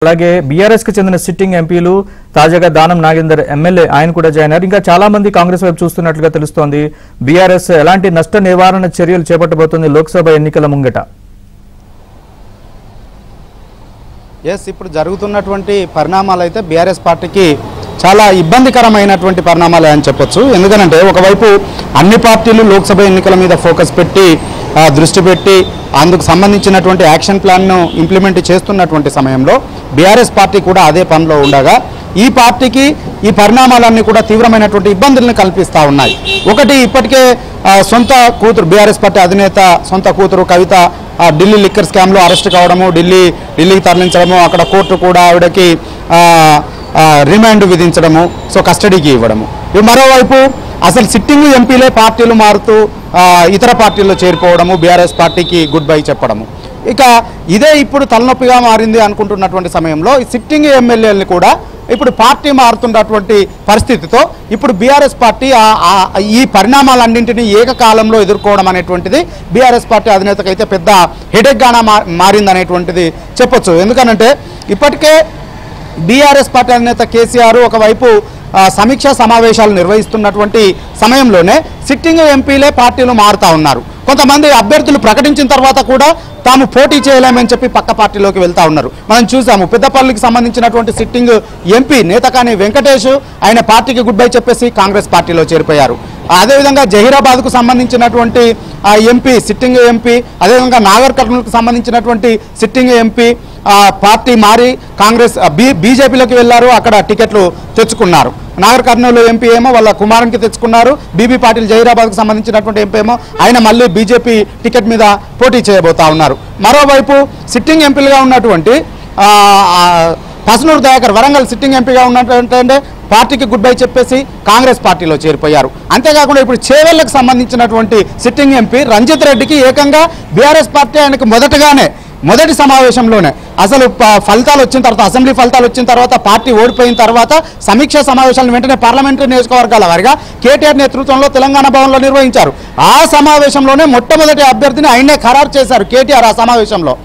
అలాగే బీఆర్ఎస్ కి చెందిన సిట్టింగ్ ఎంపీలు తాజాగా దానం నాగేందర్ ఎమ్మెల్యే ఆయన కూడా జాయిన్ అయ్యారు. ఇంకా చాలా మంది కాంగ్రెస్ వైపు చూస్తున్నట్లుగా తెలుస్తోంది. బీఆర్ఎస్ ఎలాంటి నష్ట నివారణ చర్యలు చేపట్టబోతోంది లోక్సభ ఎన్నికల ముంగట? ఇప్పుడు జరుగుతున్నటువంటి పరిణామాలు అయితే బీఆర్ఎస్ పార్టీకి చాలా ఇబ్బందికరమైనటువంటి పరిణామాలే అని చెప్పొచ్చు. ఎందుకంటే ఒకవైపు అన్ని పార్టీలు లోక్సభ ఎన్నికల మీద ఫోకస్ పెట్టి దృష్టి పెట్టి అందుకు సంబంధించినటువంటి యాక్షన్ ప్లాన్ను ఇంప్లిమెంట్ చేస్తున్నటువంటి సమయంలో బీఆర్ఎస్ పార్టీ కూడా అదే పనిలో ఉండగా ఈ పార్టీకి ఈ పరిణామాలన్నీ కూడా తీవ్రమైనటువంటి ఇబ్బందులను కల్పిస్తూ ఉన్నాయి. ఒకటి, ఇప్పటికే సొంత కూతురు బీఆర్ఎస్ పార్టీ అధినేత సొంత కూతురు కవిత ఢిల్లీ లిక్కర్ స్కామ్లో అరెస్ట్ కావడము, ఢిల్లీకి తరలించడము, అక్కడ కోర్టు కూడా ఆవిడకి రిమాండ్ విధించడము, సో కస్టడీకి ఇవ్వడము. మరోవైపు అసలు సిట్టింగ్ ఎంపీలే పార్టీలు మారుతూ ఇతర పార్టీల్లో చేరిపోవడము, బీఆర్ఎస్ పార్టీకి గుడ్ బై చెప్పడము. ఇక ఇదే ఇప్పుడు తలనొప్పిగా మారింది అనుకుంటున్నటువంటి సమయంలో ఈ సిట్టింగ్ ఎమ్మెల్యేలని కూడా ఇప్పుడు పార్టీ మారుతున్నటువంటి పరిస్థితితో ఇప్పుడు బీఆర్ఎస్ పార్టీ ఈ పరిణామాలన్నింటినీ ఏకకాలంలో ఎదుర్కోవడం అనేటువంటిది బీఆర్ఎస్ పార్టీ అధినేతకైతే పెద్ద హెడేక్గానే మారిందనేటువంటిది చెప్పొచ్చు. ఎందుకనంటే ఇప్పటికే బీఆర్ఎస్ పార్టీ అధినేత కేసీఆర్ ఒకవైపు సమీక్షా సమావేశాలు నిర్వహిస్తున్నటువంటి సమయంలోనే సిట్టింగ్ ఎంపీలే పార్టీలు మారుతూ ఉన్నారు. కొంతమంది అభ్యర్థులు ప్రకటించిన తర్వాత కూడా తాము పోటీ చేయలేమని చెప్పి పక్క పార్టీలోకి వెళ్తూ ఉన్నారు. మనం చూసాము పెద్దపల్లికి సంబంధించినటువంటి సిట్టింగ్ ఎంపీ నేతకాని వెంకటేష్ ఆయన పార్టీకి గుడ్ బై చెప్పేసి కాంగ్రెస్ పార్టీలో చేరిపోయారు. అదేవిధంగా జహీరాబాద్కు సంబంధించినటువంటి ఎంపీ సిట్టింగ్ ఎంపీ, అదేవిధంగా నాగర్ కర్నూలుకు సంబంధించినటువంటి సిట్టింగ్ ఎంపీ పార్టీ మారి కాంగ్రెస్ బీజేపీలోకి వెళ్లారు, అక్కడ టికెట్లు తెచ్చుకున్నారు. నాగర్ కర్నూలు ఎంపీ ఏమో వాళ్ళ కుమారునికి తెచ్చుకున్నారు. బీబీ పాటిల్ జహీరాబాద్కు సంబంధించినటువంటి ఎంపీ ఏమో ఆయన మళ్ళీ బీజేపీ టికెట్ మీద పోటీ చేయబోతా ఉన్నారు. మరోవైపు సిట్టింగ్ ఎంపీలుగా ఉన్నటువంటి పసనూరు దయాకర్ వరంగల్ సిట్టింగ్ ఎంపీగా ఉన్నటువంటి పార్టీకి గుడ్ బై చెప్పేసి కాంగ్రెస్ పార్టీలో చేరిపోయారు. అంతేకాకుండా ఇప్పుడు చేవెళ్లకు సంబంధించినటువంటి సిట్టింగ్ ఎంపీ రంజిత్ రెడ్డికి ఏకంగా బీఆర్ఎస్ పార్టీ ఆయనకు మొదటి సమావేశంలోనే అసలు ఫలితాలు వచ్చిన తర్వాత, అసెంబ్లీ ఫలితాలు వచ్చిన తర్వాత, పార్టీ ఓడిపోయిన తర్వాత సమీక్షా సమావేశాలను వెంటనే పార్లమెంటరీ నియోజకవర్గాల వారిగా కేటీఆర్ నేతృత్వంలో తెలంగాణ భవన్లో నిర్వహించారు. ఆ సమావేశంలోనే మొట్టమొదటి అభ్యర్థిని ఆయనే ఖరారు చేశారు కేటీఆర్ ఆ సమావేశంలో.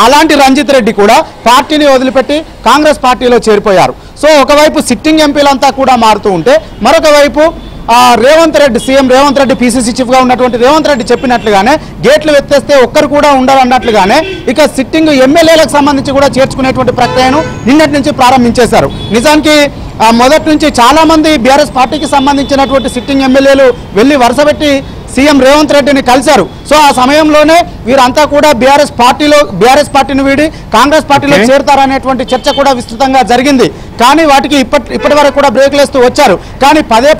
అలాంటి రంజిత్ రెడ్డి కూడా పార్టీని వదిలిపెట్టి కాంగ్రెస్ పార్టీలో చేరిపోయారు. సో ఒకవైపు సిట్టింగ్ ఎంపీలంతా కూడా మారుతూ ఉంటే మరొక వైపు సీఎం రేవంత్ రెడ్డి పీసీసీ చీఫ్గా ఉన్నటువంటి రేవంత్ రెడ్డి చెప్పినట్లుగానే గేట్లు ఎత్తేస్తే ఒక్కరు కూడా ఉండాలన్నట్లుగానే ఇక సిట్టింగ్ ఎమ్మెల్యేలకు సంబంధించి కూడా చేర్చుకునేటువంటి ప్రక్రియను నిన్నటి నుంచి ప్రారంభించేశారు. నిజానికి మొదటి నుంచి చాలామంది బీఆర్ఎస్ పార్టీకి సంబంధించినటువంటి సిట్టింగ్ ఎమ్మెల్యేలు వెళ్ళి వరుసపెట్టి సీఎం రేవంత్ రెడ్డిని కలిశారు. సో ఆ సమయంలోనే వీరంతా కూడా బీఆర్ఎస్ పార్టీని వీడి కాంగ్రెస్ పార్టీలో చేరతారనేటువంటి చర్చ కూడా విస్తృతంగా జరిగింది. కానీ వాటికి ఇప్పటి వరకు కూడా బ్రేక్లు వేస్తూ వచ్చారు. కానీ పదే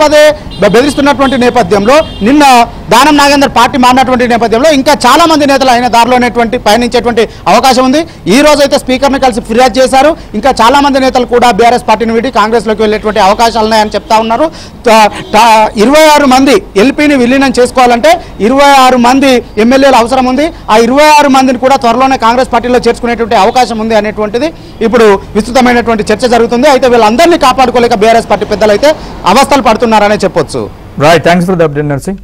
బెదిరిస్తున్నటువంటి నేపథ్యంలో నిన్న దానం నాగేందర్ పార్టీ మారినటువంటి నేపథ్యంలో ఇంకా చాలా మంది నేతలు ఆయన దారిలోనేటువంటి పయనించేటువంటి అవకాశం ఉంది. ఈ రోజు అయితే స్పీకర్ని కలిసి ఫిర్యాదు చేశారు. ఇంకా చాలా మంది నేతలు కూడా బీఆర్ఎస్ పార్టీని వీడి కాంగ్రెస్లోకి వెళ్ళేటువంటి అవకాశాలు ఉన్నాయని చెప్తా ఉన్నారు. 26 మంది ఎల్పీని విలీనం చేసుకోవాలంటే 26 మంది ఎమ్మెల్యేలు అవసరం ఉంది. ఆ 26 మందిని కూడా త్వరలోనే కాంగ్రెస్ పార్టీలో చేర్చుకునేటువంటి అవకాశం ఉంది అనేటువంటిది ఇప్పుడు విస్తృతమైనటువంటి చర్చ జరుగుతుంది. అయితే వీళ్ళందరినీ కాపాడుకోలేక బీఆర్ఎస్ పార్టీ పెద్దలు అయితే అవస్థలు పడుతున్నారనే చెప్పొచ్చు. Right, thanks for the update nursing.